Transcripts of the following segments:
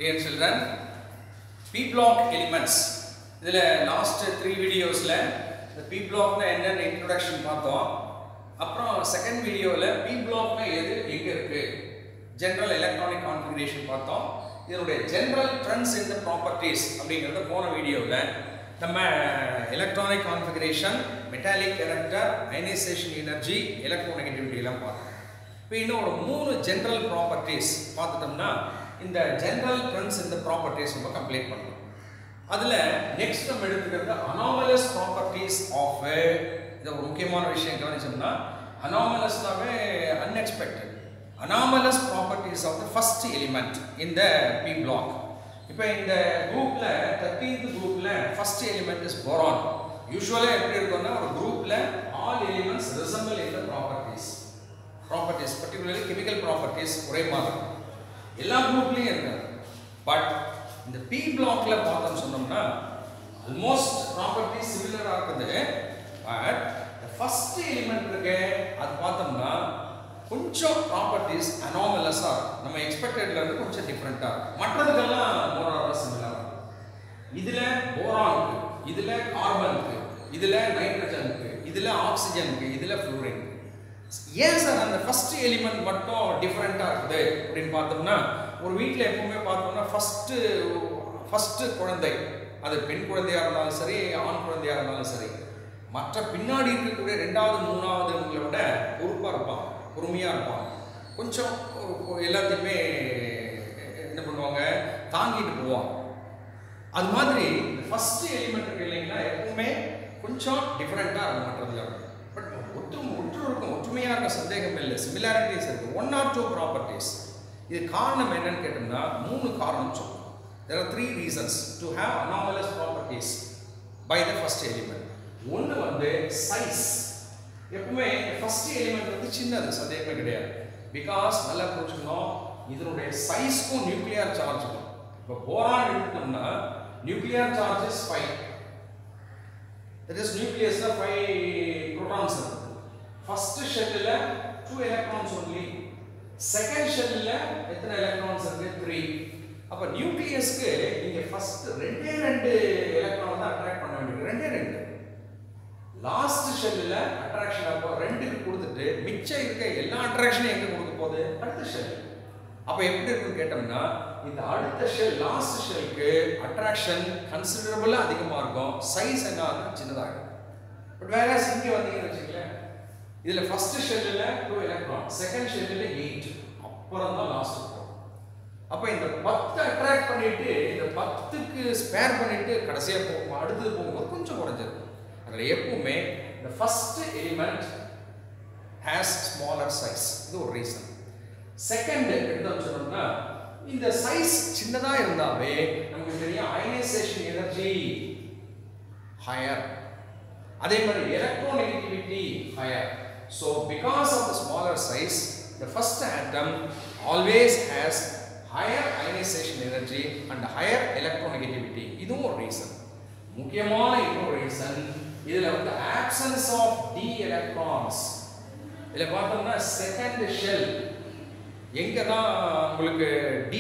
Dear children, P block elements. This is last 3 videos the P block na enna introduction பார்த்தோம். அப்புறம் second video P block na எது எங்க இருக்கு general electronic configuration பார்த்தோம். இதனுடைய general trends in the properties அப்படிங்கறத போன வீடியோல நம்ம electronic configuration, metallic character, ionization energy, electronegativity எல்லாம் பார்த்தோம். இப்போ இன்னும் ஒரு மூணு general properties பார்த்துட்டோம்னா இந்த general trends in the properties நம்ம கம்ப்ளீட் பண்ணலாம். அதுல next நம்ம எடுத்துக்கிறது anomalous properties of இது ஒரு முக்கியமான விஷயம் கவனிச்சோம்னா anomalous-னாவே unexpected. Anomalous properties of the first element in the P block. இப்போ இந்த குரூப்ல 13th குரூப்ல first element is boron. Usually எப்படி இருக்கும்னா ஒரு குரூப்ல all elements resemble in the properties, particularly chemical properties ஒரே மாதிரி எல்லா குரூப்லயும் இருக்கு. பட் இந்த P blockல பார்த்தோம் சொன்னோம்னா almost properties similar ஆ இருக்குது. பட் the first element இருக்கு அது பார்த்தோம்னா கொஞ்சம் ப்ராப்பர்ட்டிஸ் அனாமலஸா நம்ம எக்ஸ்பெக்டட்ல இருந்து கொஞ்சம் டிஃபரெண்டா மற்றதுக்கெல்லாம் more or less similar. இதுல போரான் இருக்கு, இதுல கார்பன் இருக்கு, இதுல நைட்ரஜன் இருக்கு, இதுல ஆக்ஸிஜன் இருக்கு, இதுல ஃப்ளூரின். ஏன் சார் அந்த ஃபர்ஸ்ட் எலிமெண்ட் மட்டும் டிஃபரெண்டா இருக்குது அப்படின்னு பார்த்தோம்னா ஒரு வீட்டில் எப்பவுமே பார்த்தோம்னா ஃபர்ஸ்ட் குழந்தை அது பெண் குழந்தையா இருந்தாலும் சரி ஆண் குழந்தையா இருந்தாலும் சரி மற்ற பின்னாடி இருக்கக்கூடிய ரெண்டாவது மூணாவதுங்களை விட பொறுப்பாக இருப்பாங்க, பொறுமையாக இருப்பாங்க, கொஞ்சம் எல்லாத்தையுமே என்ன பண்ணுவாங்க தாங்கிட்டு போவாங்க. அது மாதிரி இந்த ஃபர்ஸ்ட் எலிமெண்ட் இருக்கு இல்லைங்களா எப்பவுமே கொஞ்சம் டிஃப்ரெண்ட்டாக இருக்கும் மற்றதுல. பட் இருக்கும், ஒற்றுமையாக இருக்க சந்தேகம் இல்லை, சிமிலாரிட்டிஸ் இருக்குது, 1 or 2 ப்ராப்பர்ட்டிஸ். இது காரணம் என்னன்னு கேட்டோம்னா 3 காரணம் சொல்லலாம். There are 3 reasons to have anomalous properties by the first element. ஒன்று வந்து சைஸ். எப்பவுமே ஃபர்ஸ்ட் எலிமெண்ட் வந்து சின்னது, சந்தேகமே கிடையாது. பிகாஸ் நல்லா புரிஞ்சுக்கணும் இதனுடைய சைஸ்க்கும் நியூக்ளியர் சார்ஜுக்கும். இப்போ போரான் எடுத்தோம்னா nuclear charge is 5. That is நியூக்ளியஸ்ல 5 protons இருக்கு. ஃபர்ஸ்ட் ஷெல்லில் 2 electrons only. செகண்ட் ஷெல்லில் எத்தனை எலக்ட்ரான்ஸ் இருக்கு? 3. அப்போ நியூக்ளியஸ்க்கு நீங்க ஃபர்ஸ்ட் ரெண்டே எலக்ட்ரான் தான் அட்ராக்ட் பண்ண வேண்டியது, ரெண்டே. லாஸ்ட் ஷெல்லில் அட்ராக்ஷன் அப்போ 2க்கு கொடுத்துட்டு மிச்சம் இருக்க எல்லா அட்ராக்ஷனும் எங்க கொடுக்க போகுது? அடுத்த ஷெல். அப்போ எப்படி இருக்குன்னு கேட்டோம்னா இந்த அடுத்த ஷெல் லாஸ்ட் ஷெல்லுக்கு அட்ராக்ஷன் கன்சிடரபிளா அதிகமா இருக்கும், சைஸ் என்ன ஆகும்? சின்னதாகும். பட் வேற இங்க வந்தீங்கன்னு வச்சுக்கலேன், இதுல ஃபர்ஸ்ட் ஷெல்லில் 2 எலக்ட்ரான், செகண்ட் ஷெல்லில் 8, அப்புறம் தான் லாஸ்ட் இருக்கும். அப்போ இந்த 10 அட்ராக்ட் பண்ணிட்டு இந்த 10க்கு ஸ்பேர் பண்ணிட்டு கடைசியா போகும், அடுத்தது போகும்போது கொஞ்சம் குறைஞ்சிருக்கும். அதில் எப்பவுமே the first element has smaller size. இது ஒரு ரீசன். செகண்ட் என்ன சொன்னோம்னா இந்த சைஸ் சின்னதா இருந்தாவே நமக்கு தெரியும் அயனைசேஷன் எனர்ஜி ஹையர், அதே மாதிரி electronegativity higher. So because of the smaller size the first atom always has higher ionization energy and higher electronegativity. இதுவும் ஒரு ரீசன். முக்கியமான இன்னொரு ரீசன் இதுல வந்து absence of d electrons. இதுல பார்த்தோம்னா செகண்ட் ஷெல் எங்க தான் உங்களுக்கு d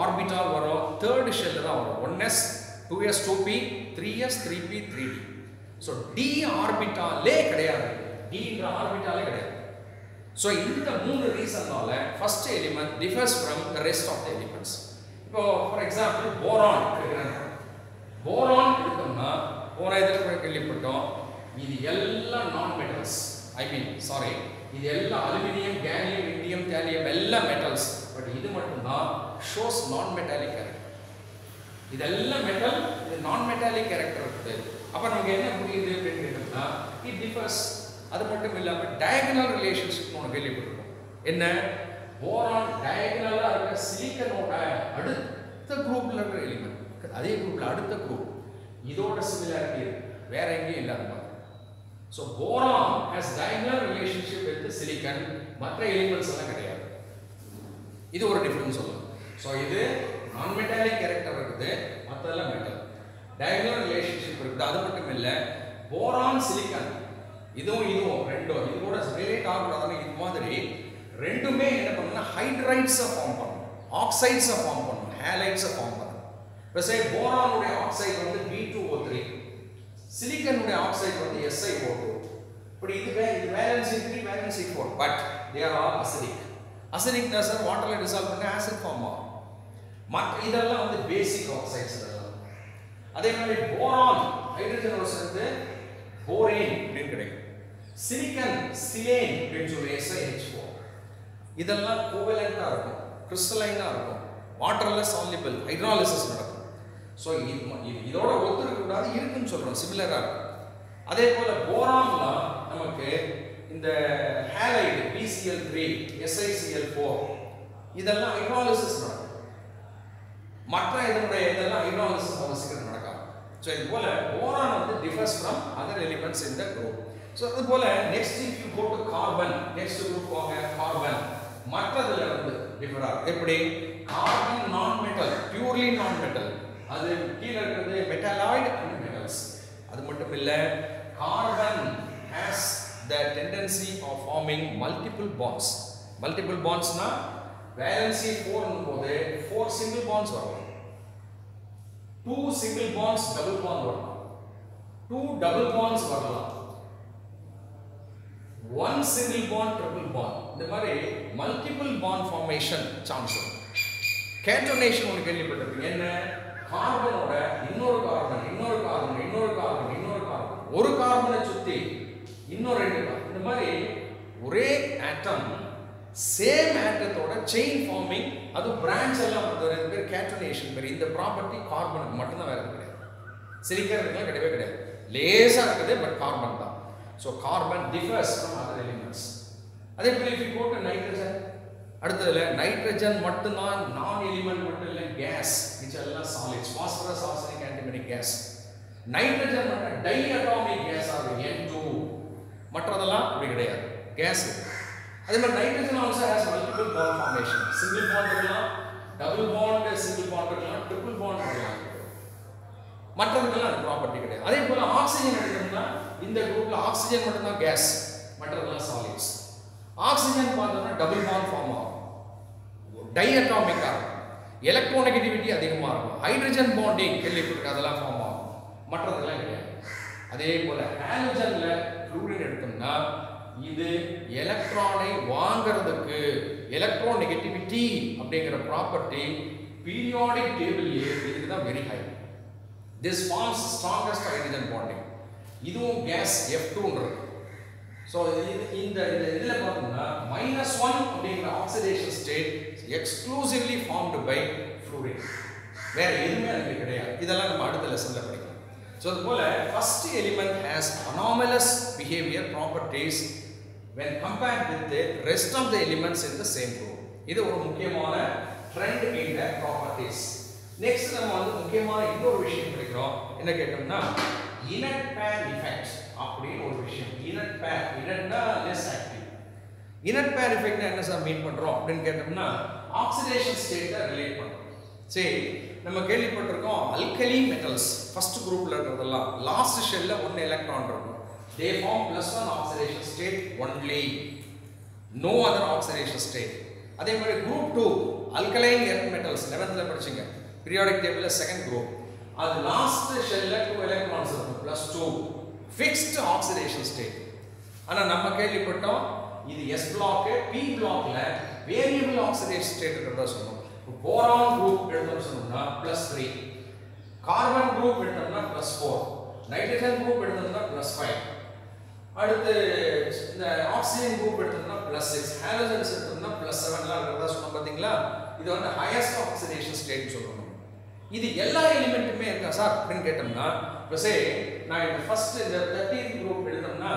ஆர்பிட்டால் வரும்? தேர்ட் ஷெல் தான் வரும். 1s 2s 2p 3s 3p 3d. So d ஆர்பிட்டாலே கிடையாது, d என்ற ஆர்பிட்டாலே கிடையாது. சோ இந்த மூணு ரீசன்னால first element differs from the rest of the elements. இப்போ ஃபார் எக்ஸாம்பிள் போரான் எடுக்கறேன். போரான் எடுத்தோம்னா போன இதுல கேள்விப்பட்டோம் இது எல்லாம் நான் மெட்டல்ஸ், இது எல்லாம் அலுமினியம், கேலியம், இண்டியம், தேலியம் எல்லாம் மெட்டல்ஸ். பட் இது மட்டும் தான் ஷோஸ் நான் மெட்டாலிக் கேரக்டர். இதெல்லாம் மெட்டல், இது நான் மெட்டாலிக் கேரக்டர் இருக்குது. அப்ப நமக்கு என்ன புரியுது அப்படின்னு கேட்டோம்னா இட் டிஃபர்ஸ். அது மட்டும் இல்லாம டயகனல் ரிலேஷன்ஷிப் ஒன்று கேள்விப்பட்டிருக்கோம். என்ன? போரான் டயகனலா இருக்க சிலிக்கனோட அடுத்த குரூப்ல இருக்கிற எலிமெண்ட், அதே குரூப்ல அடுத்த குரூப், இதோட சிமிலாரிட்டி வேற எங்கேயும் இல்லாத மாதிரி. So boron has diagonal relationship with silicon, மற்ற எலிமெண்ட்ஸ் எல்லாம் கிடையாது. இது ஒரு டிஃபரன்ஸ் சொல்லலாம். ஸோ இது நான் மெட்டாலிக் கேரக்டர் இருக்குது, மற்றதெல்லாம் மெட்டல். டயகனல் ரிலேஷன்ஷிப் இருக்குது. அது மட்டும் இல்லை போரான் சிலிக்கன் இதுவும் ரெண்டும் இது கூட ரிலேட் ஆகக்கூடாதுன்னு இது மாதிரி ரெண்டுமே என்ன பண்ணணும்னா ஹைட்ரைட்ஸை ஃபார்ம் பண்ணணும். ஆக்சைட்ஸை ஃபார்ம் பண்ணும், ஹேலைட்ஸை ஃபார்ம் பண்ணும். இப்போ சே போரானுடைய ஆக்சைடு வந்து B2O3, சிலிக்கனுடைய ஆக்சைடு வந்து SiO2. இப்படி இது valency 3 valency 4, but they are all acidic. அசிடிக்னா சார் வாட்டர்ல டிசால்வ் பண்ண ஆசிட் ஃபார்ம் ஆகும். மற்ற இதெல்லாம் வந்து பேசிக் ஆக்சைட்ஸ் இதெல்லாம். அதே மாதிரி போரான் ஹைட்ரஜனோட சேர்ந்து போரேன் அப்படின்னு கிடைக்கும். சிலிக்கன் சிலேன் அப்படின்னு சொல்லி SiH4. இதெல்லாம் கோவலண்டா இருக்கும், கிறிஸ்டலைனா இருக்கும், வாட்டர்ல சால்யூபிள் ஹைட்ராலிசிஸ் நடக்கும். ஸோ இதோட ஒத்துருக்க கூடாது, இருக்குன்னு சொல்றோம், சிமிலரா இருக்கும். அதே போல போரான்ல நமக்கு இந்த ஹேலைடு BCl3 SiCl4 இதெல்லாம் ஹைட்ராலிசிஸ் நடக்கும். மற்ற இதெல்லாம் ஹைட்ராலிசிஸ் அவசியம் நடக்காது. ஸோ இது போல போரான் வந்து differs from other elements in the group. So இது போல next if you go to carbon, next group போங்க கார்பன். மற்றதுல வந்து டிஃபரா எப்படி கார்பன் நான் மெட்டல், பியூர்லி நான் மெட்டல். அது கீழே இருக்கிறது மெட்டாலாய்டு அண்ட் மெட்டல்ஸ். அது மட்டும் இல்ல carbon has the tendency of forming multiple bonds. Multiple bonds na valency 4 னும் போது 4 single bonds வரும், 2 single bonds double bond வரும், 2 double bonds வரலாம், 1 single bond triple bond. இந்த மாதிரி multiple bond formation chance வரும். Catenation ஒன்னு கேள்விப்பட்டிருப்பீங்க. என்ன கார்பனோட இன்னொரு கார்பன் இன்னொரு கார்பன் இன்னொரு கார்பன் இன்னொரு கார்பன், ஒரு கார்பனை சுத்தி இன்னொரு 2 கார்பன், இந்த மாதிரி ஒரே ஆட்டம் சேம் ஆட்டத்தோட செயின் ஃபார்மிங். அது பிரான்ச் எல்லாம் வந்து பேர் கேட்டனேஷன் பேர். இந்த ப்ராப்பர்ட்டி கார்பனுக்கு மட்டும்தான், வேற கிடையாது. சிலிக்கனுக்குலாம் கிடையவே கிடையாது. லேசா இருக்குது, பட் கார்பன் தான். So carbon differs from other elements. அதே போல if you go to nitrogen, அடுத்ததுல நைட்ரஜன் மட்டும்தான் நான் எலிமெண்ட் மட்டும் இல்லை, கேஸ். மிச்செல்லாம் solids, phosphorus, arsenic, antimony gas. Nitrogen மட்டும் டை அட்டாமிக் கேஸ் ஆக N2, மற்றதெல்லாம் அப்படி கிடையாது, கேஸ். அதே மாதிரி nitrogen also has multiple bond formation. Single bond இருக்கலாம், டபுள் பாண்ட், சிங்கிள் பாண்ட் இருக்கலாம், ட்ரிபிள் பாண்ட் இருக்கலாம். மற்றதுக்கெல்லாம் அது ப்ராப்பர்ட்டி கிடையாது. அதே போல ஆக்சிஜன் எடுத்தோம்னா இந்த குரூப்ல ஆக்சிஜன் மட்டும் தான் கேஸ், மற்றதெல்லாம் சாலிட்ஸ். ஆக்சிஜன் பார்த்தோம்னா டபுள் பாண்ட் ஃபார்ம் ஆகும், டை அட்டாமிக்கா இருக்கும், எலக்ட்ரோநெகட்டிவிட்டி அதிகமாக இருக்கும், ஹைட்ரஜன் பாண்டிங் கேள்விப்பட்டிருக்கு, அதெல்லாம் ஃபார்ம் ஆகும், மற்றதெல்லாம் கிடையாது. அதே போல ஹாலஜன்ல ஃப்ளூரின் எடுத்தோம்னா இது எலக்ட்ரானை வாங்கிறதுக்கு எலக்ட்ரோநெகட்டிவிட்டி அப்படிங்கிற ப்ராப்பர்ட்டி பீரியாடிக் டேபிள்லயே இதுக்கு தான் very high. This forms strongest hydrogen bonding. இதுவும் கேஸ் F2 இருக்கு. ஸோ இந்த இதில் பார்த்தோம்னா -1 அப்படிங்கிற oxidation state exclusively formed by fluorine. வேற எதுவுமே அதுக்கு கிடையாது. இதெல்லாம் நம்ம அடுத்த லெசன்ல படிக்கலாம். ஸோ அது போல first element has anomalous behaviour properties when compared with the rest of the elements in the same group. இது ஒரு முக்கியமான trend in the properties. Next நம்ம வந்து முக்கியமான இன்னொரு விஷயம் படிக்கிறோம். என்ன கேட்டோம்னா இனட் பேர் எஃபெக்ட் அப்படின்னு ஒரு விஷயம். இனட் பேர், இனட்னா லெஸ் ஆக்டிவ். இனட் பேர் எஃபெக்ட்னா என்ன சார் மீன் பண்றோம் அப்படின்னு கேட்டோம்னா ஆக்சிடேஷன் ஸ்டேட்டை ரிலேட் பண்றோம். சரி, நம்ம கேள்விப்பட்டிருக்கோம் அல்கலி மெட்டல்ஸ் ஃபர்ஸ்ட் குரூப்ல இருக்கிறதெல்லாம் லாஸ்ட் ஷெல்ல 1 எலக்ட்ரான் இருக்கும். They form +1 oxidation state only, no other oxidation state. அதே மாதிரி group 2 alkaline earth metals 11th ல படிச்சீங்க, periodic table second group. அது லாஸ்ட் ஷெல்ல 2 எலக்ட்ரான்ஸ் இருக்கும், +2 fixed oxidation state. ஆனா நம்ம கேள்விப்பட்டோம் இது S பிளாக், P பிளாக்ல வேரியபிள் ஆக்சிடேஷன் ஸ்டேட் இருக்கிறதா சொல்றோம். போரான் குரூப் எடுத்தோம்னு சொன்னோம்னா +3, கார்பன் குரூப் எடுத்தோம்னா +4, நைட்ரஜன் குரூப் எடுத்தோம்னா +5, அடுத்து இந்த ஆக்சிஜன் குரூப் எடுத்தோம்னா +6, ஹாலஜன்ஸ் எடுத்தோம்னா +7 லாம் இருக்கிறதா சொன்னோம் பாத்தீங்களா. இது வந்து ஹையஸ்ட் ஆக்சிடேஷன் ஸ்டேட் சொல்றோம். இது எல்லா எலிமெண்ட்டுமே இருக்கா சார் அப்படின்னு கேட்டோம்னா, இப்போ சே நான் இந்த ஃபர்ஸ்ட் இந்த 13th குரூப் எடுத்தோம்னா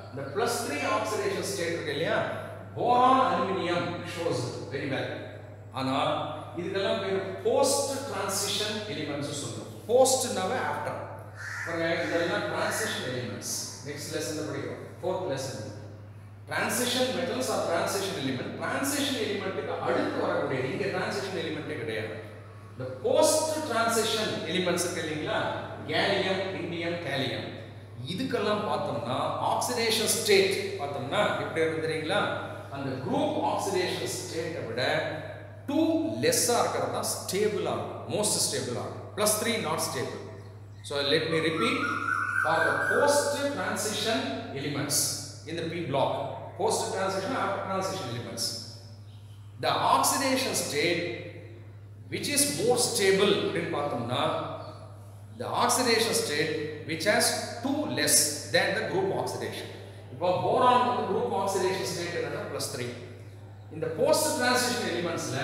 இந்த +3 ஆக்சிடேஷன் ஸ்டேட் இருக்கு இல்லையா, boron aluminium shows very well. ஆனா இதுக்கெல்லாம் பேர் போஸ்ட் டிரான்சிஷன் எலிமெண்ட்ஸ் சொல்றோம். போஸ்ட்னாவே ஆஃப்டர். பாருங்க இதெல்லாம் டிரான்சிஷன் எலிமெண்ட்ஸ். நெக்ஸ்ட் லெசன்ல படிக்கிறோம், 4th lesson. Transition metals or transition element. Transition எலிமெண்ட்டுக்கு அடுத்து வரக்கூடிய இங்க டிரான்சிஷன் எலிமெண்ட்டே கிடையாது. The post transition elements இருக்கு இல்லீங்களா, கேலியம், இண்டியம், கேலியம், இதுக்கெல்லாம் பார்த்தோம்னா ஆக்சிடேஷன் ஸ்டேட் பார்த்தோம்னா எப்படி இருக்கு தெரியுங்களா, அந்த குரூப் ஆக்சிடேஷன் ஸ்டேட்டை விட 2 லெஸ்ஸா இருக்கிறது தான் ஸ்டேபிளா இருக்கும், மோஸ்ட் ஸ்டேபிளா இருக்கும். +3 not stable. So let me repeat, for the post transition elements in the p block, post transition after transition elements, the oxidation state which is more stable அப்படின்னு பார்த்தோம்னா the oxidation state which has 2 less than the group oxidation. இப்போ boron வந்து group oxidation state என்னன்னா +3. இந்த post transition elementsல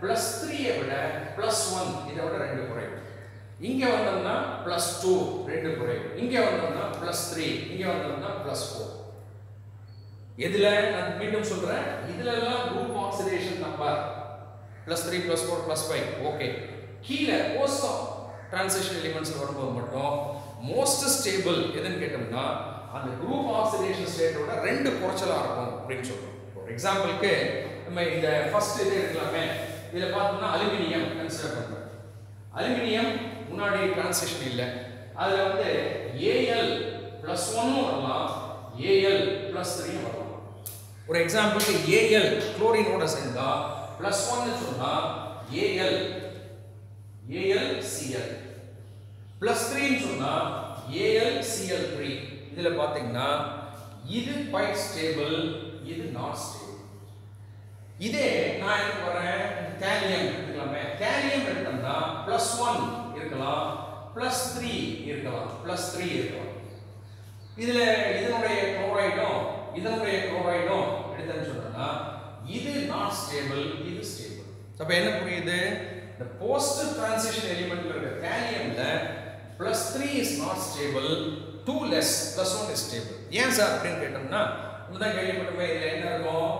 +3 விட +1 இதை விட 2 குறைவு. இங்க வந்தோம்னா +2 2 குறைவு. இங்க வந்தோம்னா +3 இங்க வந்தோம்னா +4. எதுல நான் மீண்டும் சொல்றேன், இதுல எல்லாம் group oxidation நம்பர் +3 +4 +5 ஓகே. கீழ post transition elements வரும்போது மட்டும் most stable எதுன்னு கேட்டோம்னா அந்த group oxidation state ஓட 2 குறைச்சலா இருக்கும் அப்படின்னு சொல்றோம். ஃபார் எக்ஸாம்பிளுக்கு நம்ம இந்த ஃபர்ஸ்ட் இது எடுக்கலாமே, இதுல பார்த்தோம்னா அலுமினியம் கன்சிடர் பண்றோம். அலுமினியம் முன்னாடி டிரான்சிஷன் இல்ல, அதுல வந்து Al+1 வரலாம், Al+3 வரலாம். ஒரு எக்ஸாம்பிளுக்கு Al குளோரினோட சேர்ந்தா +1 சொன்னா AlCl, +3 சொன்னா AlCl3. இதுல பாத்தீங்கன்னா இது quite stable, இது not stable. இதே நான் என்ன வரேன், கேலியம் எடுக்கலாமே, கேலியம் எடுத்தோம்னா +1 இருக்கலாம், +3 இருக்கலாம், +3 இருக்கலாம். இதுல இதனுடைய குளோரைடும் எடுத்தேன்னு சொன்னா இது not stable, இது stable. அப்ப என்ன புரியுது, the post transition elementல இருக்க கேலியம்ல +3 is not stable, 2 less, +1 is stable. ஏன் சார் அப்படின்னு கேட்டோம்னா முன்ன கேள்விப்பட்டோமே, இதுல என்ன இருக்கும்,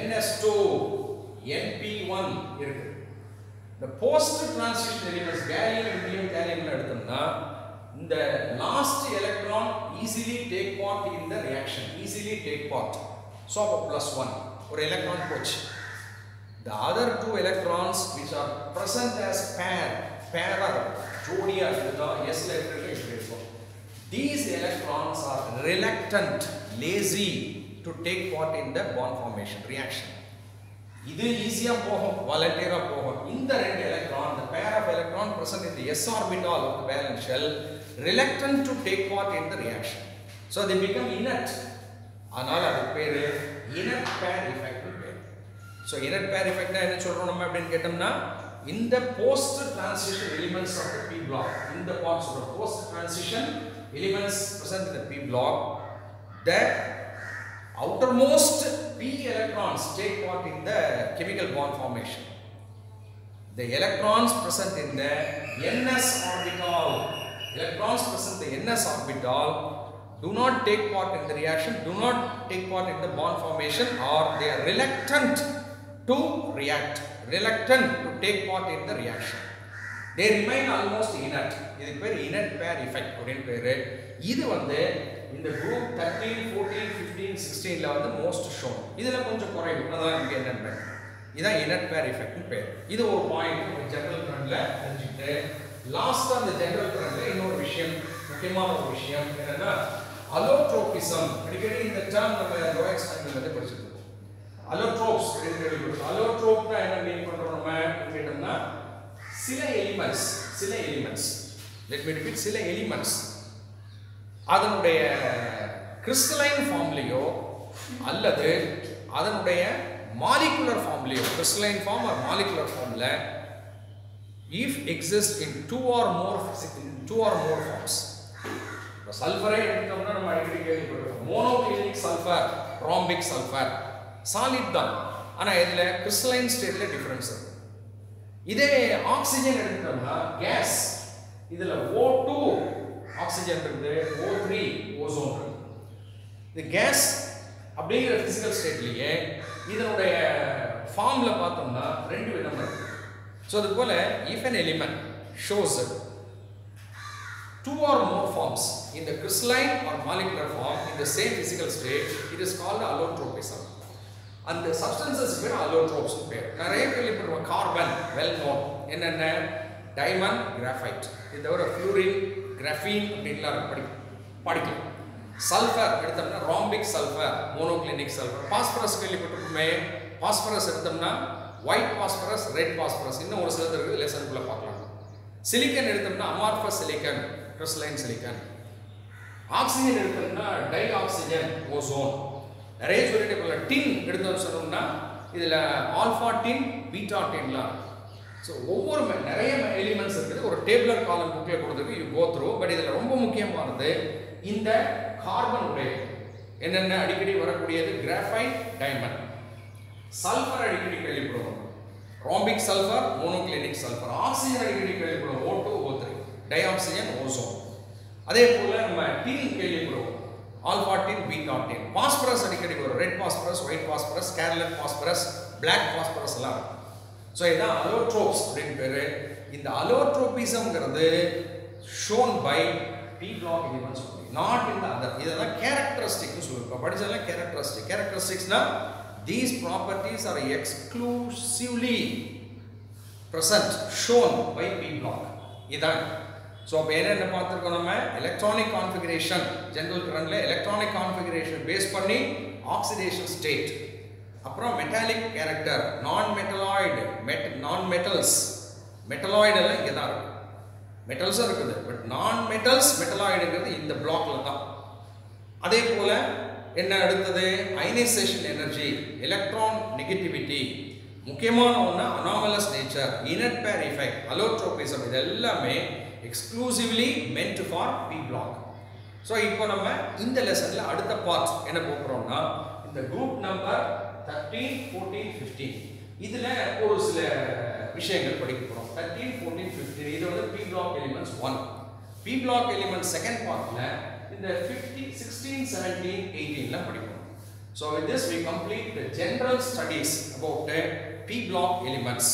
NS2 NP1 இருக்கு. the post transition elements gallium எடுத்தோம்னா இந்த last electron easily take part in the reaction, so +1 ஒரு electron போச்சு. the other 2 electrons which are present as pair ஜோடியா இருந்தா s ல இருக்கும். these electrons are reluctant, lazy to take part in the bond formation reaction. இது ஈஸியா போகும், வாலண்டியரா போகும். இந்த 2 electron, the pair of electron present in the s orbital of the valence shell, reluctant to take part in the reaction, so they become inert. அதனால அது பேரு inert pair effect பேரு. so inert pair effect என்ன சொல்றோம் நம்ம அப்படின்னு கேட்டோம்னா, இந்த post transition elements of the p block, இந்த parts of the post transition elements present in the p block, that outermost p electrons take part in the chemical bond formation. The electrons present in the ns orbital, do not take part in the reaction, do not take part in the bond formation, or they are reluctant to react, reluctant to take part in the reaction. They remain almost inert. இதுக்கு பேர் inert pair effect அப்படினு பேரு. இது வந்து இந்த group 13 14 15 16 ல வந்து most shown. இதுல கொஞ்சம் குறைவு. அதான் இங்க என்னன்னு இதான் inert pair effect னு பேர். இது ஒரு பாயிண்ட் ஒரு ஜெனரல் ட்ரெண்ட்ல தெரிஞ்சிட்டு லாஸ்டா அந்த ஜெனரல் ட்ரெண்ட்ல இன்னொரு விஷயம், முக்கியமான ஒரு விஷயம் என்னன்னா allotropism. அடிக்கடி இந்த டேர்ம் நம்ம லோயர் ஸ்டாண்டர்ட்ல வந்து படிச்சிருக்கோம். allotropes allotropனா என்ன மீன் பண்றோம் நம்ம கேட்டோம்னா சில எலிமெண்ட்ஸ் let me repeat, சில எலிமெண்ட்ஸ் அதனுடைய கிறிஸ்டலைன் ஃபார்ம்லயோ அல்லது அதனுடைய மாலிகுலர் ஃபார்ம்லயோ, கிறிஸ்டலைன் ஃபார்ம் ஆர் மாலிகுலர் ஃபார்ம்ல if exist in two or more forms. சல்ஃபரை எடுத்தோம்னா நம்ம அடிக்கடி கேள்விப்பட்டிருக்கோம், monoclinic sulphur, rhombic sulphur, solid தான், ஆனா இதுல கிறிஸ்டலைன் ஸ்டேட்ல டிஃபரன்ஸ் இருக்கு. இதே ஆக்சிஜன் எடுத்தோம்னா கேஸ், இதுல O2 ஆக்சிஜன் இருக்குது, O3 ஓசோன் இருக்கு. இந்த கேஸ் அப்படிங்கிற பிசிக்கல் ஸ்டேட்லயே இதனுடைய ஃபார்ம்ல பார்த்தோம்னா ரெண்டு விதம் இருக்கு. So அது போல if an element shows two or more forms in the crystalline or molecular form in the same physical state, it is called allotropism. And the substances பேர் allotropes பேர். நிறைய கேள்விப்பட்டிருக்கோம். கார்பன் வெல் நோன், என்னென்ன diamond, graphite, இந்த ஒரு fullerene, graphene அப்படின்லாம் படிக்கலாம். Sulphur எடுத்தோம்னா rhombic sulphur, monoclinic sulphur. Phosphorus கேள்விப்பட்டிருக்கோமே, பாஸ்பரஸ் எடுத்தோம்னா ஒயிட் பாஸ்பரஸ், ரெட் பாஸ்பரஸ், இன்னும் ஒரு சிலது இருக்குது, லெசனுக்குள்ள பார்க்கலாம். சிலிக்கன் எடுத்தோம்னா amorphous silicon, crystalline silicon. Oxygen எடுத்தோம்னா டை ஆக்சிஜன் ஓசோன். நிறைய சொல்லிட்டு போல. டின் எடுத்தோம்னு சொன்னோம்னா இதில் ஆல்ஃபா டின், பீட்டா டின்லாம். ஸோ ஒவ்வொரு நிறைய எலிமெண்ட்ஸ் இருக்குது. ஒரு டேபிளர் காலம் புக்கில் கொடுத்துருக்கு, யூ கோ த்ரூ. பட் இதில் ரொம்ப முக்கியமானது இந்த கார்பன் உடைய என்னென்ன அடிக்கடி வரக்கூடியது, கிராஃபைட், டைமண்ட். சல்ஃபர் அடிக்கடி கேள்விப்படுவோம், rhombic sulphur, monoclinic sulphur. Oxygen அடிக்கடி கேள்விப்படுவோம், O2, O3, tie oxygen, ozone. அதே போல நம்ம டின் கேள்விப்படுவோம், alpha tin, beta tin. Phosphorus அடிக்கடி வரும், red phosphorus, white phosphorus, scarlet phosphorus, black phosphorus எல்லாம். ஸோ இதான் அலோட்ரோப்ஸ் அப்படின்னு பேரு. இந்த அலோட்ரோபிசம்ங்கிறது shown by p block elements, not in the other. இதெல்லாம் கேரக்டரிஸ்டிக்னு சொல்லுவோம். படிச்சதெல்லாம் கேரக்டரிஸ்டிக். கேரக்டரிஸ்டிக்ஸ்னா these properties are exclusively present shown by P block. இதான். ஸோ அப்போ என்ன பார்த்துருக்கோம் நம்ம, எலக்ட்ரானிக் கான்ஃபிகரேஷன், ஜெனரல் கரண்ட்ல எலக்ட்ரானிக் கான்ஃபிகரேஷன் பேஸ் பண்ணி ஆக்சிடேஷன் ஸ்டேட், அப்புறம் மெட்டாலிக் கேரக்டர், நான் மெட்டலாய்டு, நான் மெட்டல்ஸ். மெட்டலாய்டு எல்லாம் இங்கே தான் இருக்கு, மெட்டல்ஸும் இருக்குது. பட் நான் மெட்டல்ஸ், மெட்டலாய்டுங்கிறது இந்த பிளாக்ல தான். அதே போல என்ன அடுத்தது, அயனைசேஷன் எனர்ஜி, எலக்ட்ரான் நெகட்டிவிட்டி, முக்கியமான ஒன்று anomalous nature, inert pair effect, allotropism. இது எல்லாமே exclusively meant for p block. So இப்போ நம்ம இந்த லெசனில் அடுத்த பார்ட் என்ன போகிறோம்னா, இந்த குரூப் நம்பர் 13, 14, 15 இதில் ஒரு சில விஷயங்கள் படிக்க போகிறோம். 13, 14, 15 இது வந்து p block elements 1. P block elements second பார்ட்டில் இந்த 15, 16, 17, 18 படிப்போம். So with this we complete the general studies about P block elements.